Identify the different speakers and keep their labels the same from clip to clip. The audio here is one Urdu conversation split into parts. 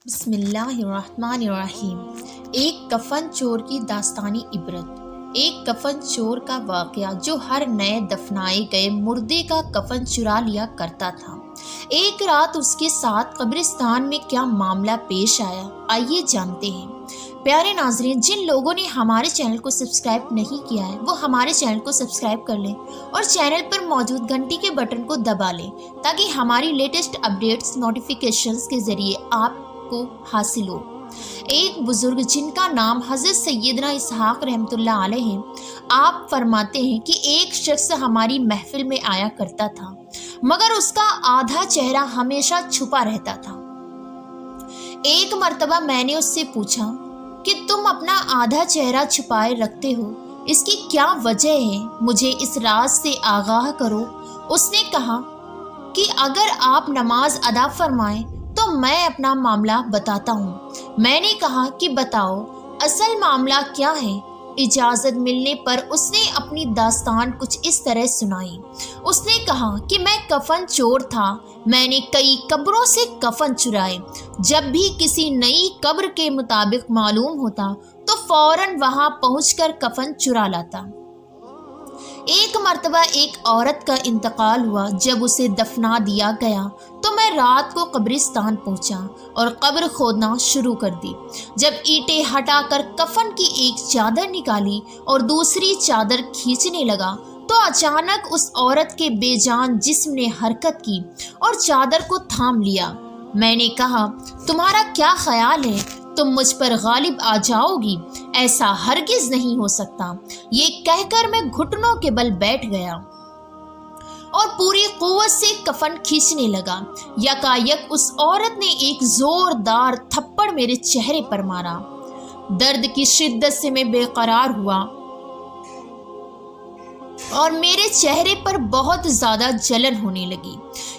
Speaker 1: بسم اللہ الرحمن الرحیم۔ ایک کفن چور کی داستانی عبرت۔ ایک کفن چور کا واقعہ جو ہر نئے دفنائے گئے مردے کا کفن چرا لیا کرتا تھا۔ ایک رات اس کے ساتھ قبرستان میں کیا معاملہ پیش آیا، آئیے جانتے ہیں۔ پیارے ناظرین، جن لوگوں نے ہمارے چینل کو سبسکرائب نہیں کیا ہے وہ ہمارے چینل کو سبسکرائب کر لیں اور چینل پر موجود گھنٹی کے بٹن کو دبا لیں تاکہ ہماری لیٹسٹ اپڈیٹس نوٹیفیکیشنز کے ذریعے آپ کو حاصل ہو۔ ایک بزرگ جن کا نام حضرت سیدنا اسحاق رحمۃ اللہ علیہ ہیں، آپ فرماتے ہیں کہ ایک شخص ہماری محفل میں آیا کرتا تھا مگر اس کا آدھا چہرہ ہمیشہ چھپا رہتا تھا۔ ایک مرتبہ میں نے اس سے پوچھا کہ تم اپنا آدھا چہرہ چھپائے رکھتے ہو، اس کی کیا وجہ ہے؟ مجھے اس راز سے آگاہ کرو۔ اس نے کہا کہ اگر آپ نماز ادا فرمائیں تو میں اپنا معاملہ بتاتا ہوں۔ میں نے کہا کہ بتاؤ، اصل معاملہ کیا ہے؟ اجازت ملنے پر اس نے اپنی داستان کچھ اس طرح سنائی۔ اس نے کہا کہ میں کفن چور تھا، میں نے کئی قبروں سے کفن چرائے۔ جب بھی کسی نئی قبر کے مطابق معلوم ہوتا تو فوراً وہاں پہنچ کر کفن چرا لاتا۔ ایک مرتبہ ایک عورت کا انتقال ہوا۔ جب اسے دفنا دیا گیا تو میں رات کو قبرستان پہنچا اور قبر کھودنا شروع کر دی۔ جب اینٹیں ہٹا کر کفن کی ایک چادر نکالی اور دوسری چادر کھینچنے لگا تو اچانک اس عورت کے بے جان جسم نے حرکت کی اور چادر کو تھام لیا۔ میں نے کہا، تمہارا کیا خیال ہے؟ تم مجھ پر غالب آ جاؤ گی؟ ایسا ہرگز نہیں ہو سکتا۔ یہ کہہ کر میں گھٹنوں کے بل بیٹھ گیا اور پوری قوت سے کفن کھینچنے لگا۔ یکایک اس عورت نے ایک زوردار تھپڑ میرے چہرے پر مارا۔ درد کی شدت سے میں بے قرار ہوا اور میرے چہرے پر بہت زیادہ جلن ہونے لگی۔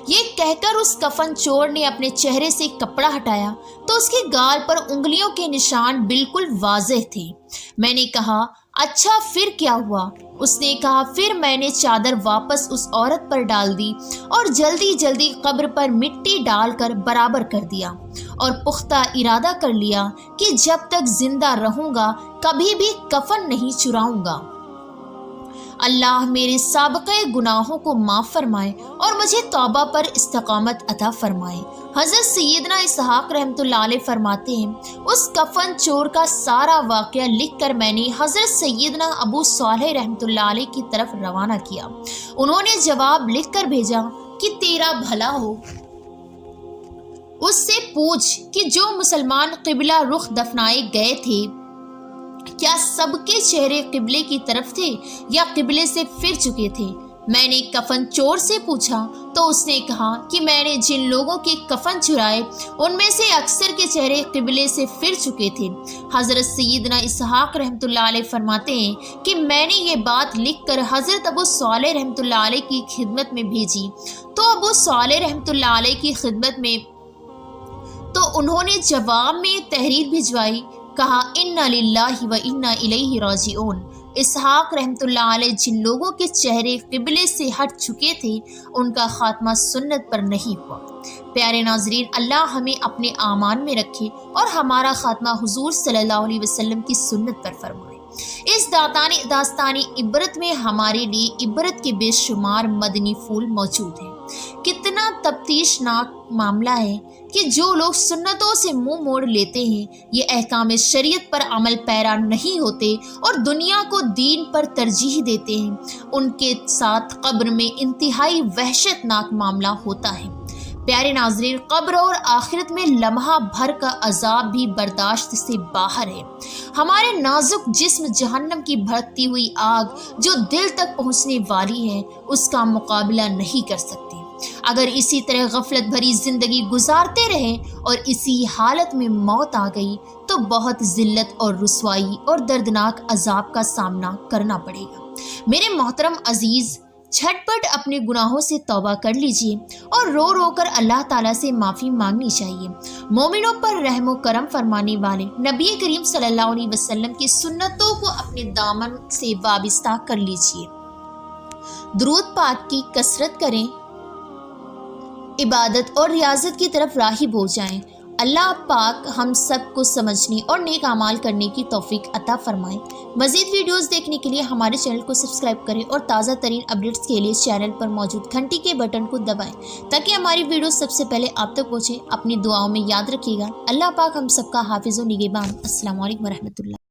Speaker 1: یہ کہہ کر اس کفن چور نے اپنے چہرے سے کپڑا ہٹایا تو اس کے گال پر انگلیوں کے نشان بالکل واضح تھے۔ میں نے کہا، اچھا پھر کیا ہوا؟ اس نے کہا، پھر میں نے چادر واپس اس عورت پر ڈال دی اور جلدی جلدی قبر پر مٹی ڈال کر برابر کر دیا اور پختہ ارادہ کر لیا کہ جب تک زندہ رہوں گا کبھی بھی کفن نہیں چراؤں گا۔ اللہ میرے سابقہ گناہوں کو معاف فرمائے اور مجھے توبہ پر استقامت عطا فرمائے۔ حضرت سیدنا اسحاق رحمۃ اللہ علیہ فرماتے ہیں، اس کفن چور کا سارا واقعہ لکھ کر میں نے حضرت سیدنا ابو صالح رحمۃ اللہ علیہ کی طرف روانہ کیا۔ انہوں نے جواب لکھ کر بھیجا کہ تیرا بھلا ہو۔ اس سے پوچھ کہ جو مسلمان قبلہ رخ دفنائے گئے تھے کیا سب کے چہرے قبلے کی طرف تھے یا قبلے سے پھر چکے تھے؟ میں نے کفن چور سے پوچھا تو اس نے کہا کہ میں نے جن لوگوں کے کفن چرائے ان میں سے اکثر کے چہرے قبلے سے پھر چکے تھے۔ حضرت سیدنا اسحاق رحمۃ اللہ علیہ فرماتے ہیں کہ میں نے یہ بات لکھ کر حضرت ابو صالح رحمۃ اللہ علیہ کی خدمت میں بھیجی تو ابو صالح رحمۃ اللہ علیہ کی خدمت میں تو انہوں نے جواب میں تحریر بھجوائی، کہا، انا للہ و انا الیہ راجعون۔ اسحاق رحمۃ اللہ علیہ جن لوگوں کے چہرے قبلے سے ہٹ چکے تھے ان کا خاتمہ سنت پر نہیں ہوا۔ پیارے ناظرین، اللہ ہمیں اپنے اعمال میں رکھے اور ہمارا خاتمہ حضور صلی اللہ علیہ وسلم کی سنت پر فرمائے۔ اس داستانی عبرت میں ہمارے لیے عبرت کے بے شمار مدنی پھول موجود ہیں۔ کتنا تفتیش ناک معاملہ ہے کہ جو لوگ سنتوں سے منہ موڑ لیتے ہیں، یہ احکام شریعت پر عمل پیرا نہیں ہوتے اور دنیا کو دین پر ترجیح دیتے ہیں، ان کے ساتھ قبر میں انتہائی وحشت ناک معاملہ ہوتا ہے۔ پیارے ناظرین، قبر اور آخرت میں لمحہ بھر کا عذاب بھی برداشت سے باہر ہے۔ ہمارے نازک جسم جہنم کی بھڑکتی ہوئی آگ جو دل تک پہنچنے والی ہے اس کا مقابلہ نہیں کر سکتے۔ اگر اسی طرح غفلت بھری زندگی گزارتے رہے اور اسی حالت میں موت آ گئی تو بہت ذلت اور رسوائی اور دردناک عذاب کا سامنا کرنا پڑے گا۔ میرے محترم عزیز، جھٹ پٹ اپنے گناہوں سے توبہ کر لیجئے اور رو رو کر اللہ تعالیٰ سے معافی مانگنی چاہیے۔ مومنوں پر رحم و کرم فرمانے والے نبی کریم صلی اللہ علیہ وسلم کی سنتوں کو اپنے دامن سے وابستہ کر لیجئے۔ درود پاک کی کثرت کریں، عبادت اور ریاضت کی طرف راغب ہو جائیں اللہ پاک ہم سب کو سمجھنے اور نیک اعمال کرنے کی توفیق عطا فرمائے۔ مزید ویڈیوز دیکھنے کے لیے ہمارے چینل کو سبسکرائب کریں اور تازہ ترین اپڈیٹس کے لیے چینل پر موجود گھنٹی کے بٹن کو دبائیں تاکہ ہماری ویڈیو سب سے پہلے آپ تک پہنچے۔ اپنی دعاؤں میں یاد رکھیے گا۔ اللہ پاک ہم سب کا حافظ و نگہبان۔ السلام علیکم ورحمۃ اللہ۔